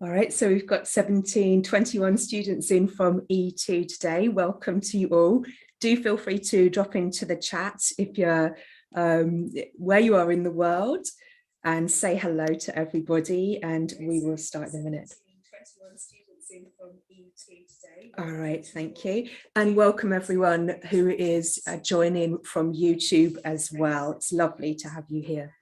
All right, so we've got 21 students in from E2 today. Welcome to you all. Do feel free to drop into the chat if you're where you are in the world and say hello to everybody, and we will start in a minute. 21 students in from E2 today. All right, thank you. And welcome everyone who is joining from YouTube as well. It's lovely to have you here.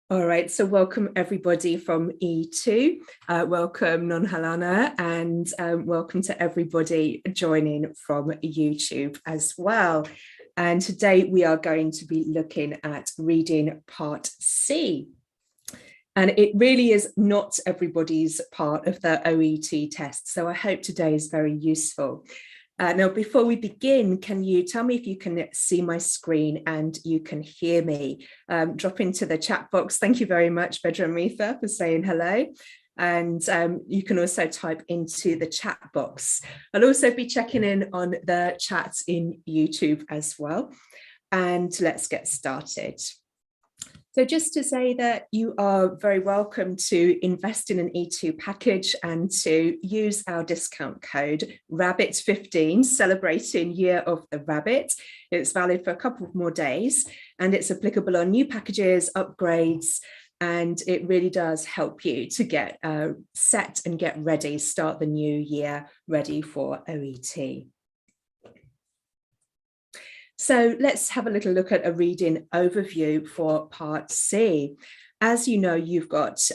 All right, so welcome everybody from E2, welcome Nonhalana, and welcome to everybody joining from YouTube as well. And today we are going to be looking at reading part C. And it really is not everybody's part of the OET test, so I hope today is very useful. Now, before we begin, can you tell me if you can see my screen and you can hear me? Drop into the chat box. Thank you very much, Bedramitha, for saying hello. And you can also type into the chat box. I'll also be checking in on the chat in YouTube as well. And let's get started. So just to say that you are very welcome to invest in an E2 package and to use our discount code RABBIT15, celebrating Year of the Rabbit. It's valid for a couple of more days and it's applicable on new packages, upgrades, and it really does help you to get set and get ready, start the new year ready for OET. So let's have a little look at a reading overview for part C. As you know, you've got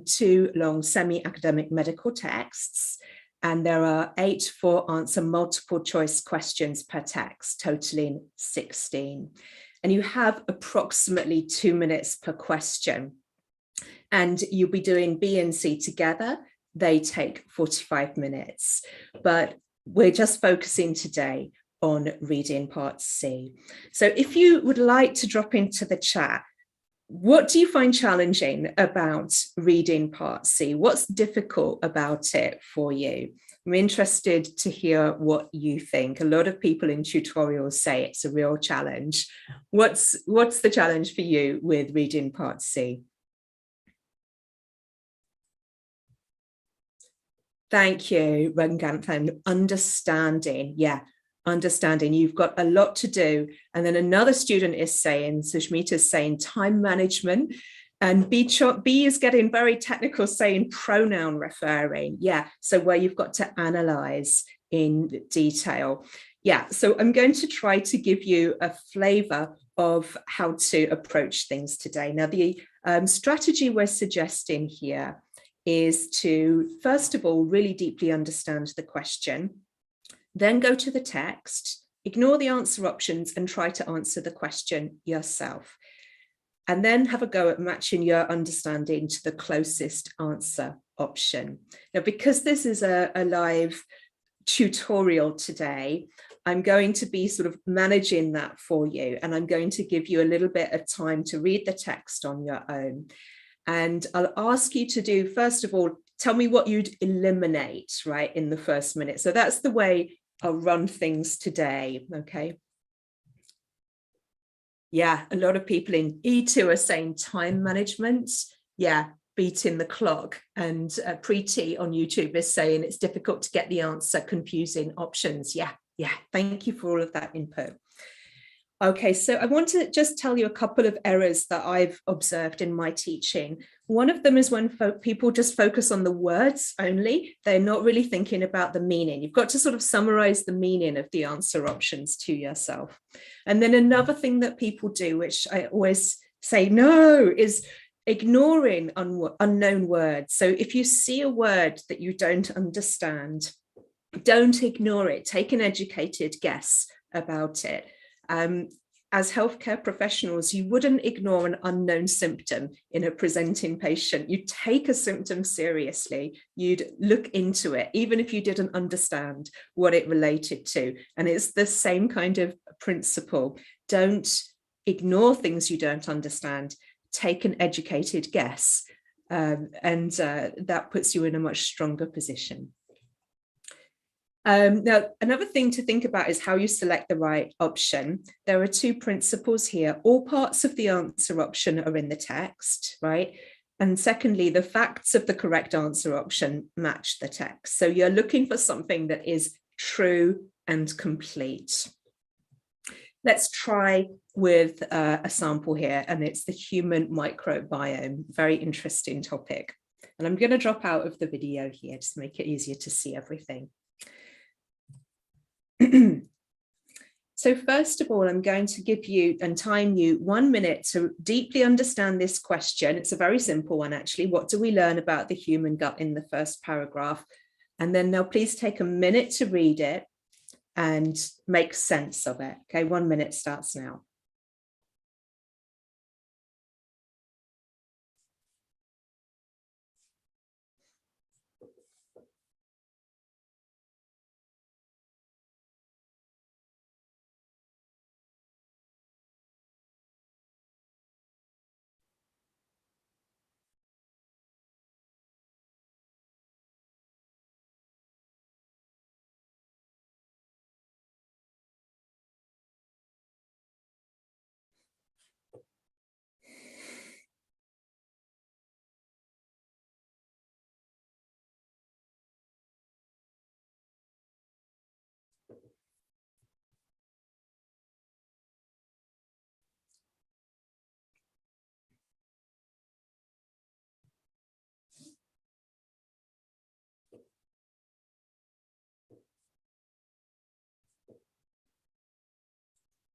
2 long semi-academic medical texts, and there are 8 4-answer multiple choice questions per text, totaling 16. And you have approximately 2 minutes per question. And you'll be doing B and C together. They take 45 minutes, but we're just focusing today on reading part C. So if you would like to drop into the chat, what do you find challenging about reading part C? What's difficult about it for you? I'm interested to hear what you think. A lot of people in tutorials say it's a real challenge. What's the challenge for you with reading part C? Thank you, Ranganthan. Understanding, yeah. Understanding you've got a lot to do, and then another student is saying, Sushmita is saying time management, and B is getting very technical, saying pronoun referring. Yeah, so where you've got to analyze in detail. Yeah, so I'm going to try to give you a flavor of how to approach things today. Now, the strategy we're suggesting here is to, first of all, really deeply understand the question. Then go to the text, ignore the answer options and try to answer the question yourself. And then have a go at matching your understanding to the closest answer option. Now, because this is a live tutorial today, I'm going to be sort of managing that for you. And I'm going to give you a little bit of time to read the text on your own. And I'll ask you to do, first of all, tell me what you'd eliminate, right, in the first minute. So that's the way I'll run things today, okay? Yeah, a lot of people in E2 are saying time management. Yeah, beating the clock. And Preeti on YouTube is saying it's difficult to get the answer, confusing options. Yeah, thank you for all of that input. Okay, so I want to just tell you a couple of errors that I've observed in my teaching. One of them is when people just focus on the words only. They're not really thinking about the meaning. You've got to sort of summarize the meaning of the answer options to yourself. And then another thing that people do, which I always say no, is ignoring unknown words. So if you see a word that you don't understand, don't ignore it. Take an educated guess about it. As healthcare professionals, you wouldn't ignore an unknown symptom in a presenting patient. You'd take a symptom seriously. You'd look into it, even if you didn't understand what it related to. And it's the same kind of principle. Don't ignore things you don't understand. Take an educated guess. And that puts you in a much stronger position. Now, another thing to think about is how you select the right option. There are two principles here. All parts of the answer option are in the text, right? And secondly, the facts of the correct answer option match the text. So you're looking for something that is true and complete. Let's try with a sample here, and it's the human microbiome. Very interesting topic. And I'm going to drop out of the video here just to make it easier to see everything. So first of all, I'm going to give you and time you 1 minute to deeply understand this question. It's a very simple one, actually. What do we learn about the human gut in the first paragraph? And then now please take a minute to read it and make sense of it. Okay, 1 minute starts now.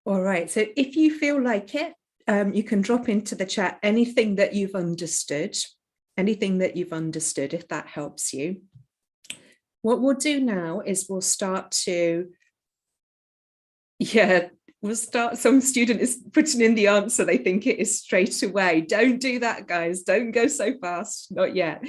All right, so if you feel like it, you can drop into the chat anything that you've understood, if that helps you. What we'll do now is we'll start to, some student is putting in the answer, they think it is straight away. Don't do that, guys, don't go so fast, not yet.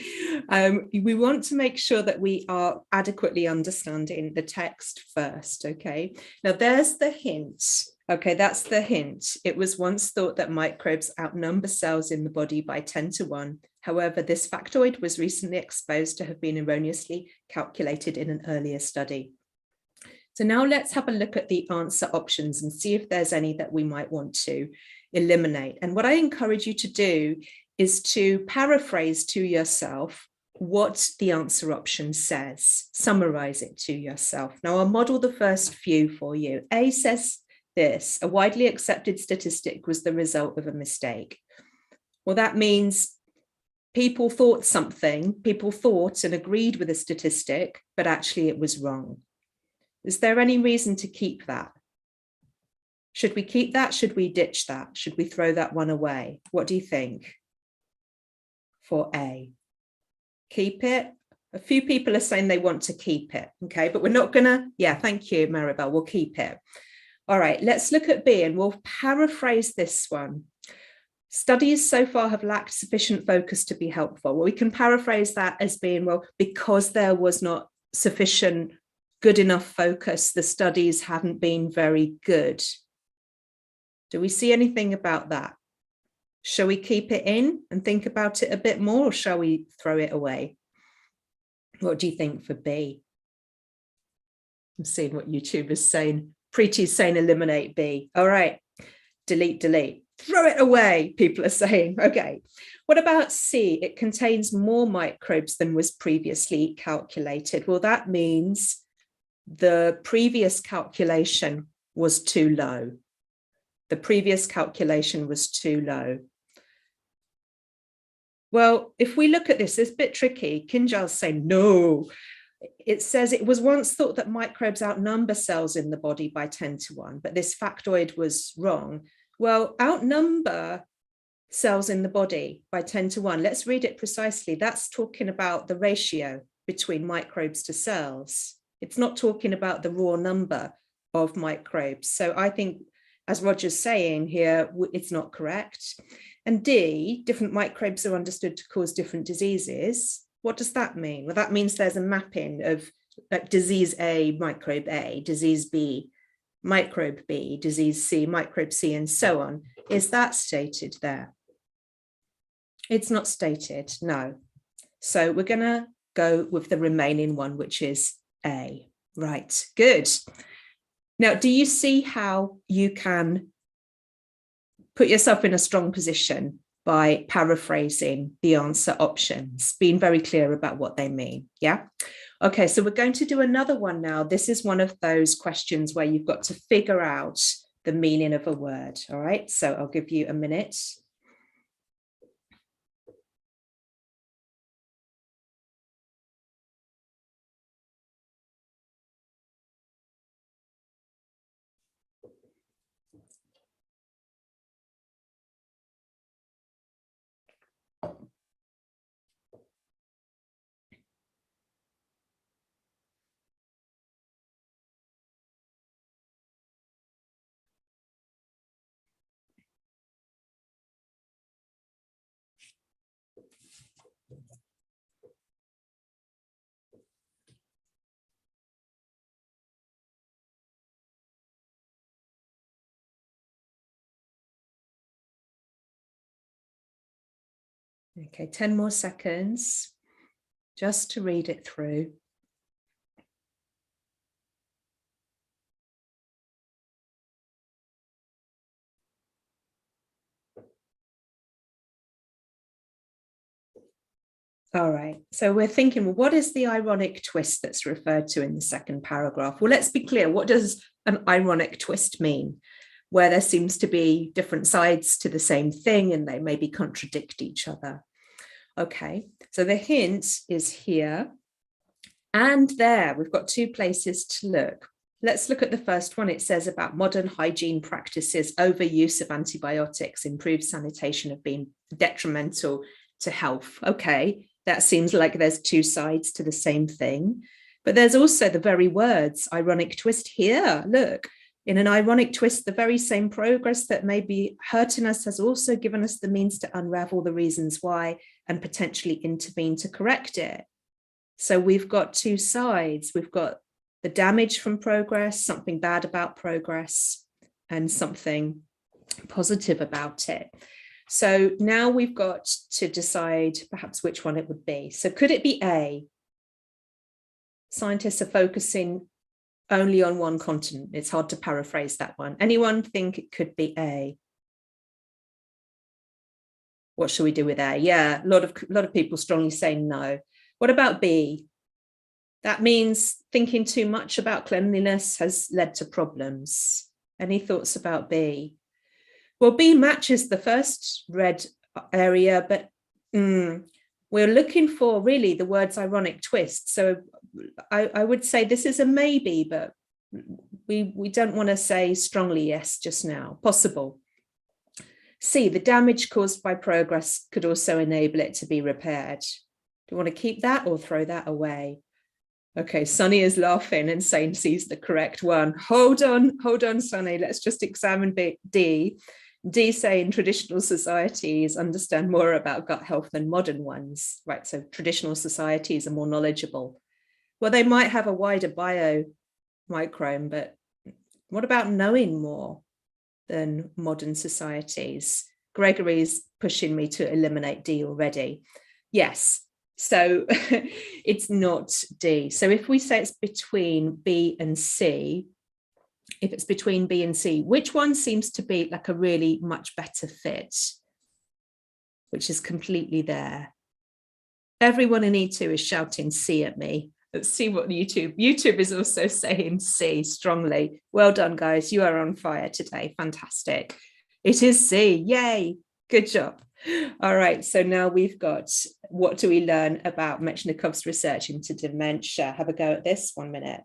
We want to make sure that we are adequately understanding the text first, okay? Now there's the hint. Okay, that's the hint. It was once thought that microbes outnumber cells in the body by 10 to 1. However, this factoid was recently exposed to have been erroneously calculated in an earlier study. So now let's have a look at the answer options and see if there's any that we might want to eliminate. And what I encourage you to do is to paraphrase to yourself what the answer option says. Summarize it to yourself. Now I'll model the first few for you. A says this: a widely accepted statistic was the result of a mistake. Well, that means people thought and agreed with a statistic, but actually it was wrong. Is there any reason to keep that? Should we keep that? Should we ditch that? Should we throw that one away? What do you think for A? Keep it. A few people are saying they want to keep it, okay, but we're not gonna, yeah, thank you, Maribel, we'll keep it. All right, let's look at B and we'll paraphrase this one. Studies so far have lacked sufficient focus to be helpful. Well, we can paraphrase that as being, well, because there was not sufficient good enough focus, the studies haven't been very good. Do we see anything about that? Shall we keep it in and think about it a bit more, or shall we throw it away? What do you think for B? I'm seeing what YouTube is saying. Preeti's saying eliminate B. All right, delete, throw it away, people are saying. Okay, what about C? It contains more microbes than was previously calculated. Well, that means the previous calculation was too low. The previous calculation was too low. Well, if we look at this, it's a bit tricky. Kinjal's saying no. It says it was once thought that microbes outnumber cells in the body by 10 to 1, but this factoid was wrong. Well, outnumber cells in the body by 10 to 1. Let's read it precisely. That's talking about the ratio between microbes to cells. It's not talking about the raw number of microbes. So I think, as Roger's saying here, it's not correct. And D, different microbes are understood to cause different diseases. What does that mean? Well, that means there's a mapping of disease A, microbe A, disease B, microbe B, disease C, microbe C, and so on. Is that stated there? It's not stated, no. So we're going to go with the remaining one, which is A. Right, good. Now, do you see how you can put yourself in a strong position by paraphrasing the answer options, being very clear about what they mean? Yeah. Okay, so we're going to do another one now. This is one of those questions where you've got to figure out the meaning of a word. All right, so I'll give you a minute. Okay, 10 more seconds just to read it through. All right, so we're thinking, well, what is the ironic twist that's referred to in the second paragraph? Well, let's be clear. What does an ironic twist mean? Where there seems to be different sides to the same thing and they maybe contradict each other. Okay, so the hint is here and there. We've got two places to look. Let's look at the first one. It says about modern hygiene practices, overuse of antibiotics, improved sanitation have been detrimental to health. Okay, that seems like there's two sides to the same thing. But there's also the very words, ironic twist here. Look, in an ironic twist, the very same progress that may be hurting us has also given us the means to unravel the reasons why and potentially intervene to correct it. So we've got two sides. We've got the damage from progress, something bad about progress, and something positive about it. So now we've got to decide perhaps which one it would be. So could it be A? Scientists are focusing only on one continent. It's hard to paraphrase that one. Anyone think it could be A? What should we do with A? Yeah, a lot of people strongly say no. What about B? That means thinking too much about cleanliness has led to problems. Any thoughts about B? Well, B matches the first red area, but we're looking for really the words ironic twist. So I would say this is a maybe, but we don't want to say strongly yes just now. Possible. C, the damage caused by progress could also enable it to be repaired. Do you want to keep that or throw that away? Okay, Sunny is laughing and saying C's the correct one. Hold on, Sunny. Let's just examine D. D saying traditional societies understand more about gut health than modern ones, right? So traditional societies are more knowledgeable. Well, they might have a wider biomicrome, but what about knowing more than modern societies? Gregory's pushing me to eliminate D already. Yes, so it's not D. So if we say it's between B and C, if it's between B and C, which one seems to be like a really much better fit, which is completely there? Everyone in E2 is shouting C at me. Let's see what YouTube is also saying C strongly. Well done, guys. You are on fire today. Fantastic. It is C. Yay. Good job. All right. So now we've got, what do we learn about Metchnikoff's research into dementia? Have a go at this. 1 minute.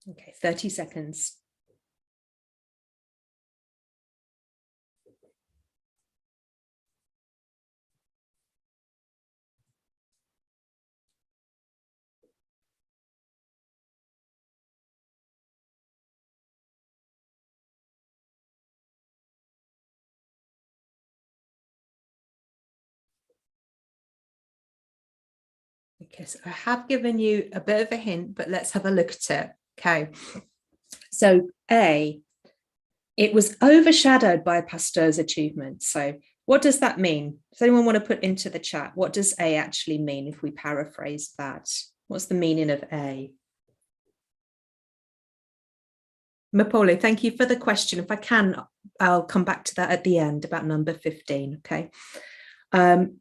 Okay, 30 seconds. Okay, so I have given you a bit of a hint, but let's have a look at it. Okay, so A, it was overshadowed by Pasteur's achievements. So what does that mean? Does anyone want to put into the chat? What does A actually mean if we paraphrase that? What's the meaning of A? Mapole, thank you for the question. If I can, I'll come back to that at the end about number 15, okay?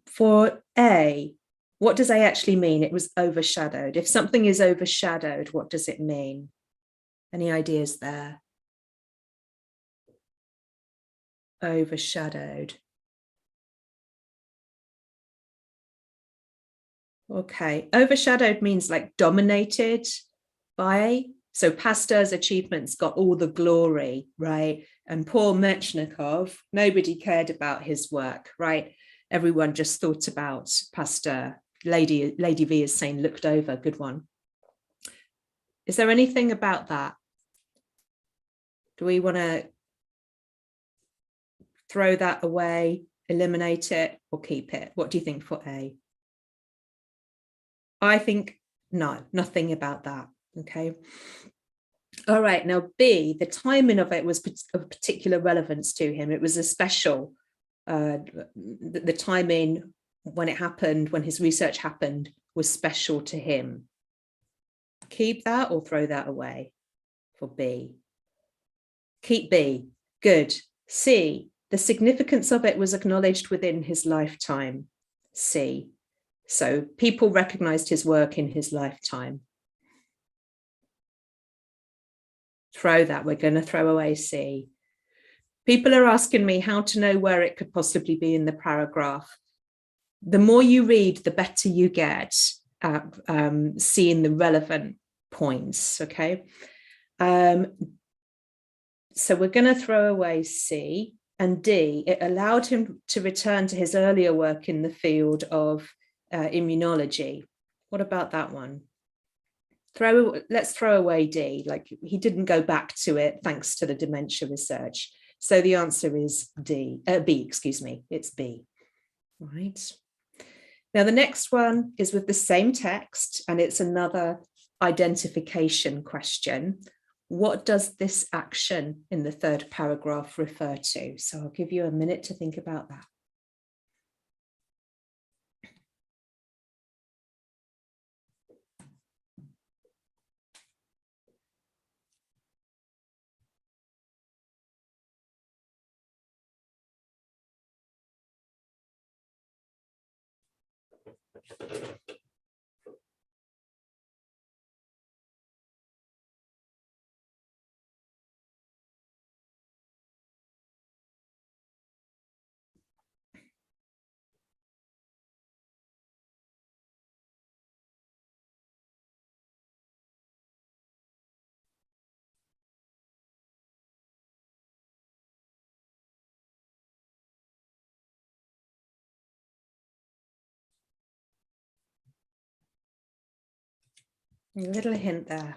For A, what does A actually mean? It was overshadowed. If something is overshadowed, what does it mean? Any ideas there? Overshadowed. Okay, overshadowed means like dominated by. So Pasteur's achievements got all the glory, right? And poor Metchnikoff, nobody cared about his work, right? Everyone just thought about Pasteur. Lady V is saying looked over, good one. Is there anything about that? Do we want to throw that away, eliminate it, or keep it? What do you think for A? I think no, nothing about that. Okay. All right. Now B, the timing of it was of particular relevance to him. It was a special, the timing when it happened, when his research happened, was special to him. Keep that or throw that away for B. Keep B. Good. C, the significance of it was acknowledged within his lifetime. C. So people recognized his work in his lifetime. Throw that. We're going to throw away C. People are asking me how to know where it could possibly be in the paragraph. The more you read, the better you get at seeing the relevant points, okay? So we're going to throw away C. And D, it allowed him to return to his earlier work in the field of immunology. What about that one? Let's throw away D, like he didn't go back to it thanks to the dementia research. So the answer is B, excuse me, it's B, right? Now the next one is with the same text and it's another identification question. What does this action in the third paragraph refer to? So I'll give you a minute to think about that. A little hint there.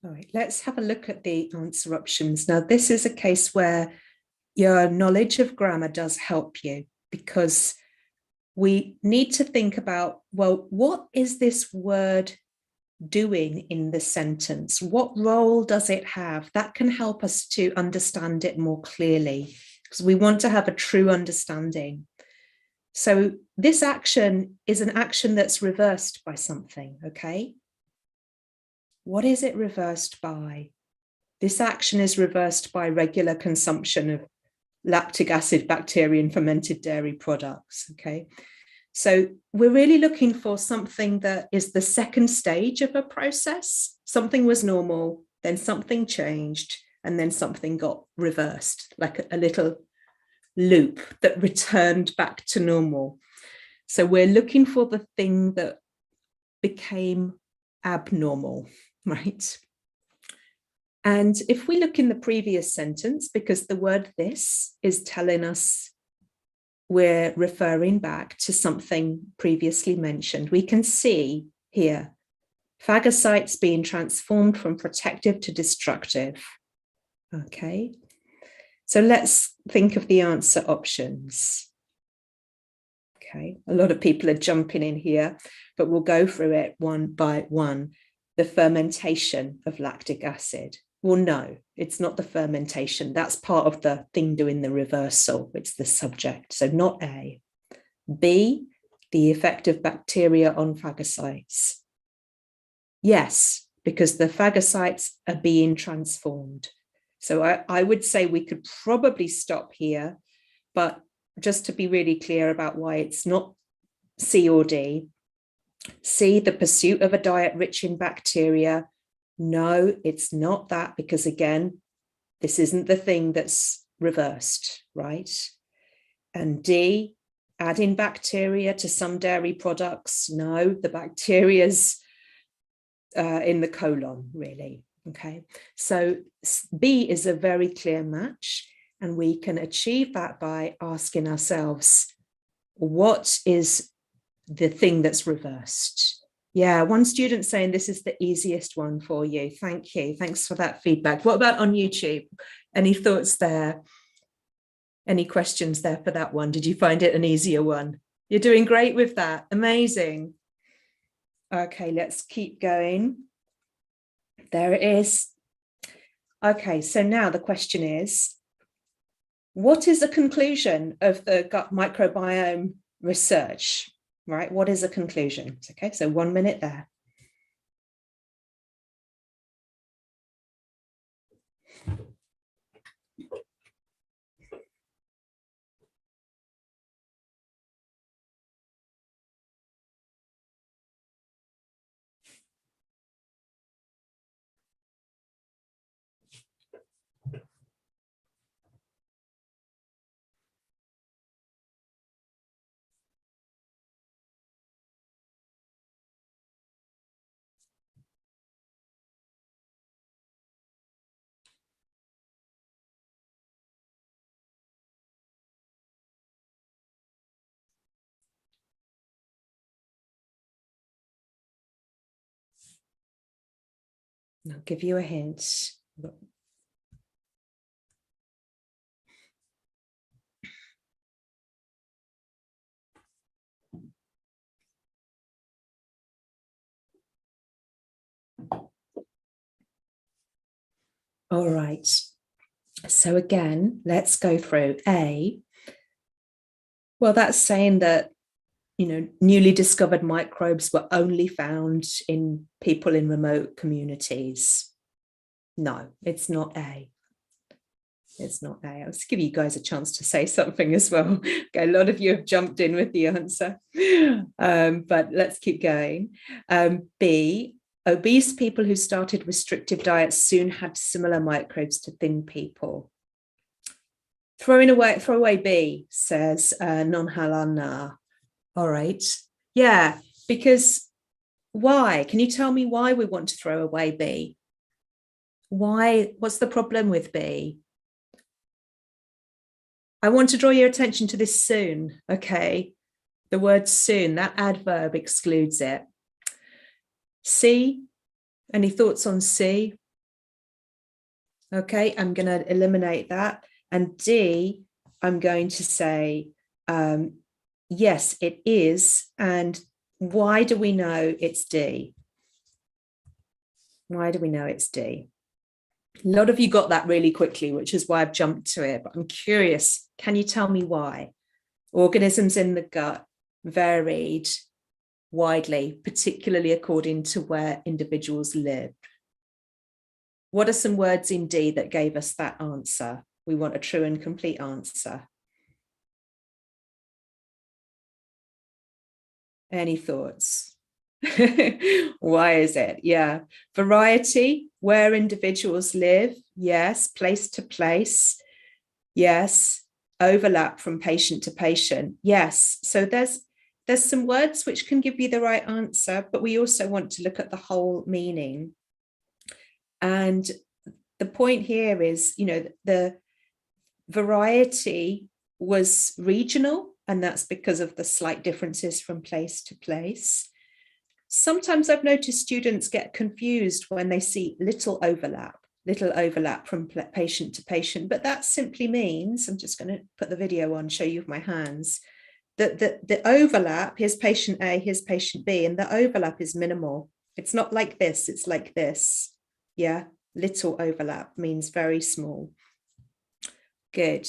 All right, let's have a look at the answer options. Now, this is a case where your knowledge of grammar does help you because we need to think about, well, what is this word doing in the sentence? What role does it have? That can help us to understand it more clearly because we want to have a true understanding. So this action is an action that's reversed by something, okay? What is it reversed by? This action is reversed by regular consumption of lactic acid, bacteria, and fermented dairy products, okay? So we're really looking for something that is the second stage of a process. Something was normal, then something changed, and then something got reversed, like a little loop that returned back to normal. So we're looking for the thing that became abnormal, right? And if we look in the previous sentence, because the word this is telling us we're referring back to something previously mentioned, we can see here, phagocytes being transformed from protective to destructive. Okay, so let's think of the answer options. Okay, a lot of people are jumping in here, but we'll go through it one by one. The fermentation of lactic acid. Well, no, it's not the fermentation. That's part of the thing doing the reversal. It's the subject. So not A. B, the effect of bacteria on phagocytes. Yes, because the phagocytes are being transformed. So I would say we could probably stop here, but just to be really clear about why it's not C or D. C, the pursuit of a diet rich in bacteria. No, it's not that, because again, this isn't the thing that's reversed, right? And D, adding bacteria to some dairy products. No, the bacteria's in the colon, really. Okay, so B is a very clear match, and we can achieve that by asking ourselves, what is the thing that's reversed? Yeah, one student saying this is the easiest one for you. Thank you. Thanks for that feedback. What about on YouTube? Any thoughts there? Any questions there for that one? Did you find it an easier one? You're doing great with that. Amazing. Okay, let's keep going. There it is. Okay, so now the question is, what is the conclusion of the gut microbiome research? Right, what is a conclusion? Okay, so 1 minute there. I'll give you a hint. All right. So again, let's go through A. Well, that's saying that, newly discovered microbes were only found in people in remote communities. No, it's not A. It's not A. I'll just give you guys a chance to say something as well. Okay, a lot of you have jumped in with the answer, but let's keep going. B, obese people who started restrictive diets soon had similar microbes to thin people. Throw away B, says Non-Halana. All right. Yeah, because why? Can you tell me why we want to throw away B? Why? What's the problem with B? I want to draw your attention to this soon, okay? The word soon, that adverb excludes it. C, any thoughts on C? Okay, I'm going to eliminate that. And D, I'm going to say, yes, it is. And why do we know it's D? Why do we know it's D? A lot of you got that really quickly, which is why I've jumped to it, but I'm curious, can you tell me why? Organisms in the gut varied widely, particularly according to where individuals live. What are some words in D that gave us that answer? We want a true and complete answer. Any thoughts? Why is it? Yeah. Variety, where individuals live. Yes. Place to place. Yes. Overlap from patient to patient. Yes. So there's some words which can give you the right answer, but we also want to look at the whole meaning. And the point here is, the variety was regional, and that's because of the slight differences from place to place. Sometimes I've noticed students get confused when they see little overlap from patient to patient, but that simply means, I'm just going to put the video on, show you with my hands. the overlap, here's patient A, here's patient B, and the overlap is minimal. It's not like this, it's like this. Yeah, little overlap means very small. Good.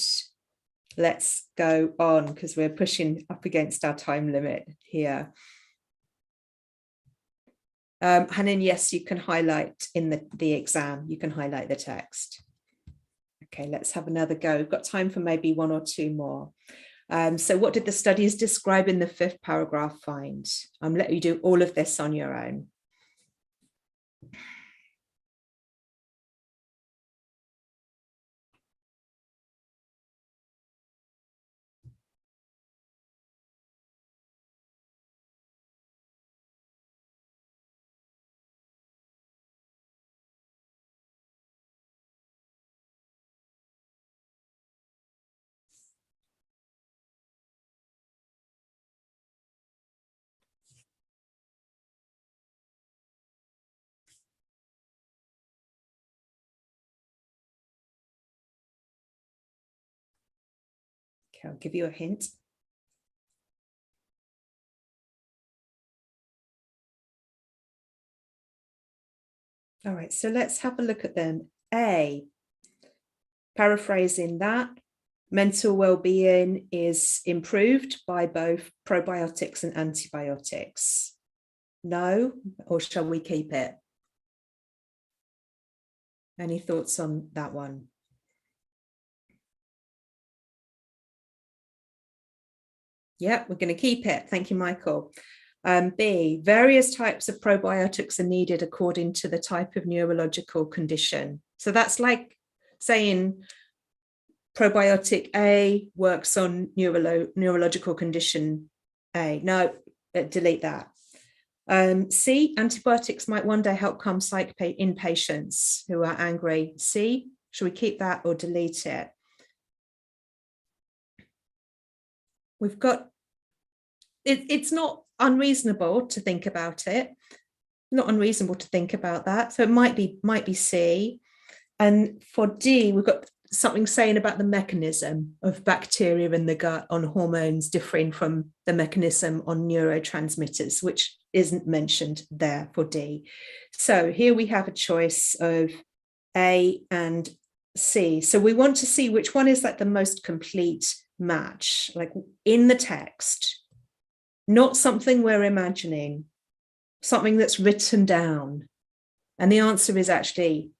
Let's go on because we're pushing up against our time limit here. Hanan, yes, you can highlight in the exam, you can highlight the text. Okay, let's have another go. We've got time for maybe one or two more. So what did the studies describe in the 5th paragraph find? I'm letting you do all of this on your own. Okay, I'll give you a hint. All right, so let's have a look at them. A, paraphrasing that, mental well-being is improved by both probiotics and antibiotics. No, or shall we keep it? Any thoughts on that one? Yeah, we're going to keep it. Thank you, Michael. B, various types of probiotics are needed according to the type of neurological condition. So that's like saying probiotic A works on neurological condition A. No, delete that. C, antibiotics might one day help calm psych in patients who are angry. C, should we keep that or delete it? We've got, it's not unreasonable to think about it. Not unreasonable to think about that. So it might be C. And for D, we've got something saying about the mechanism of bacteria in the gut on hormones differing from the mechanism on neurotransmitters, which isn't mentioned there for D. So here we have a choice of A and C. So we want to see which one is like the most complete match, like in the text, not something we're imagining, something that's written down. And the answer is actually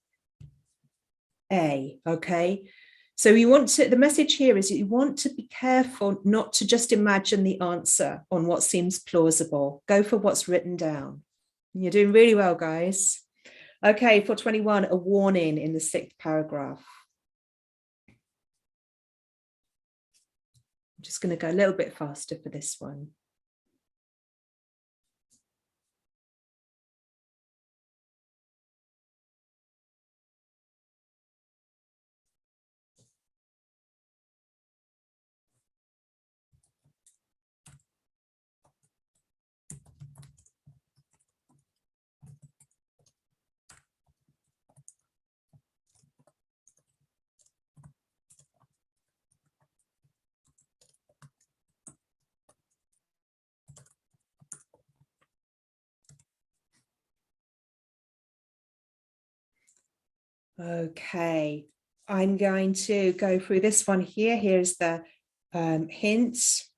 A, okay? So you want to, the message here is you want to be careful not to just imagine the answer on what seems plausible. Go for what's written down. You're doing really well, guys. Okay, for 21, a warning in the 6th paragraph. I'm just going to go a little bit faster for this one. Okay, I'm going to go through this one here. Here's the hints.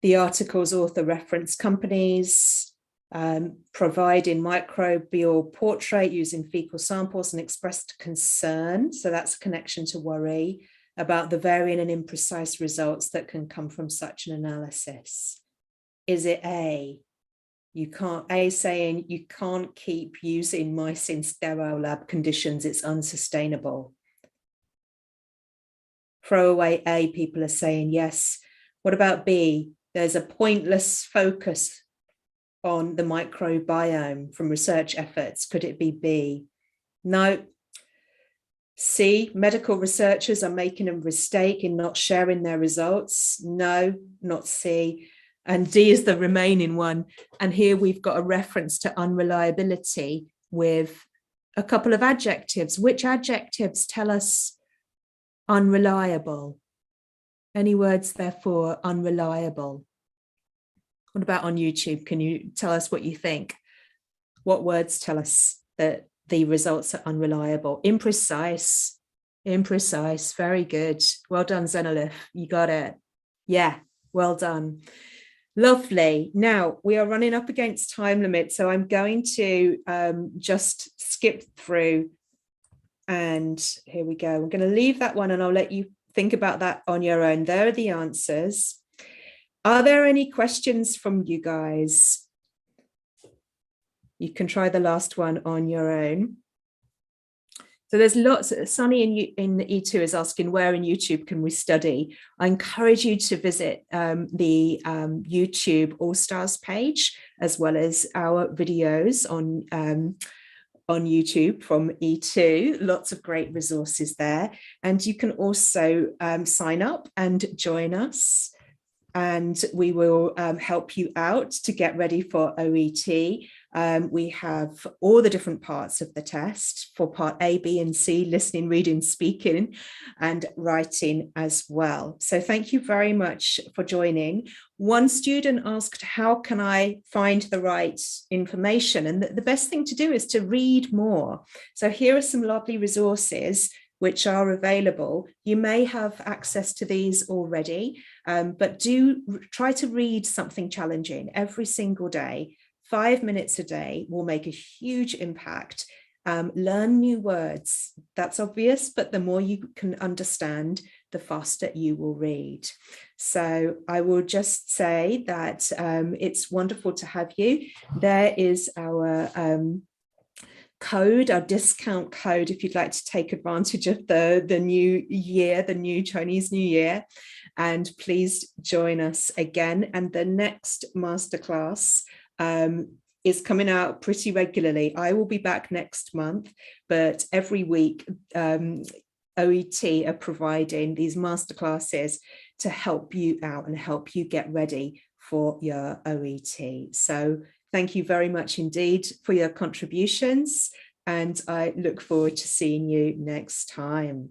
The article's author reference companies, providing microbial portrait using fecal samples and expressed concern. So that's a connection to worry about the varying and imprecise results that can come from such an analysis. Is it A? You can't, A saying you can't keep using mice in sterile lab conditions, it's unsustainable. Throw away A, people are saying yes. What about B? There's a pointless focus on the microbiome from research efforts. Could it be B? No. C, medical researchers are making a mistake in not sharing their results. No, not C. And D is the remaining one. And here we've got a reference to unreliability with a couple of adjectives. Which adjectives tell us unreliable? Any words there for unreliable? What about on YouTube? Can you tell us what you think? What words tell us that the results are unreliable? Imprecise. Imprecise. Very good. Well done, Zenolith. You got it. Yeah, well done. Lovely. Now we are running up against time limit, so I'm going to just skip through. And here we go. I'm going to leave that one and I'll let you think about that on your own. There are the answers. Are there any questions from you guys? You can try the last one on your own. So there's lots. Sunny in E2 is asking, where in YouTube can we study? I encourage you to visit the YouTube All Stars page, as well as our videos on YouTube from E2. Lots of great resources there. And you can also sign up and join us. And we will help you out to get ready for OET. We have all the different parts of the test for part A, B, and C, listening, reading, speaking, and writing as well. So thank you very much for joining. One student asked, how can I find the right information? And the best thing to do is to read more. So here are some lovely resources which are available. You may have access to these already, but do try to read something challenging every single day. 5 minutes a day will make a huge impact. Learn new words. That's obvious, but the more you can understand, the faster you will read. So I will just say that it's wonderful to have you. There is our code, our discount code, if you'd like to take advantage of the new year, the new Chinese New Year. And please join us again. And the next masterclass is coming out pretty regularly. I will be back next month, but every week OET are providing these masterclasses to help you out and help you get ready for your OET. So thank you very much indeed for your contributions, and I look forward to seeing you next time.